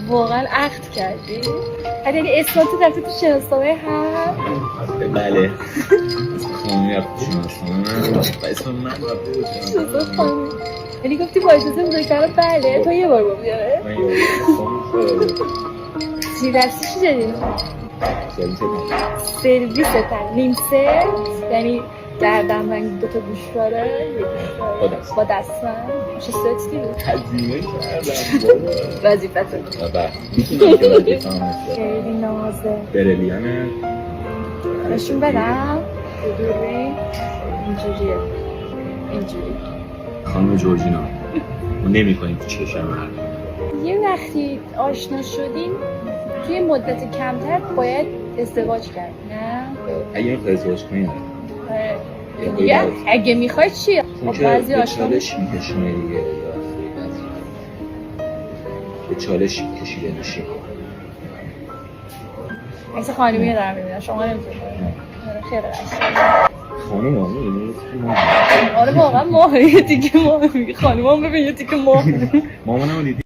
واقعا عقد کردی؟ اگه اسمات رفتی تو شناسنامه هم؟ بله خانمی رفت تو شناسنامه و اسم من رفته تو شناسنامه خانمی یعنی گفتی با اجازه مذاکره بله تو یه بار گفتی آره؟ من یه بار درسی چی داری؟ سرویس تن یعنی دردم دوتا گوشواره با دستم میشه ست دیگه هزینه کردم وظیفته میتونم که وظیفم خیلی نازه برلیانه نشون بدم دوربین اینجوریه اینجوری خانم جورجینا ما نمی کنیم تو چشم هر یه وقتی آشنا شدیم توی مدت کمتر باید ازدواج کرد نه؟ اگه این ازدواج کنیم دیگه اگه میخوای چیه؟ چون که به چالش میکشونه دیگه به چالش کشیده میشیم عکس خانمی دارم میبینم شما نمیتونید خیلی قشنگه خانم هم میبینید آره واقعا ماه یه تیکه ماه خانم هم ببین یه تیکه ماه مامانم دیدی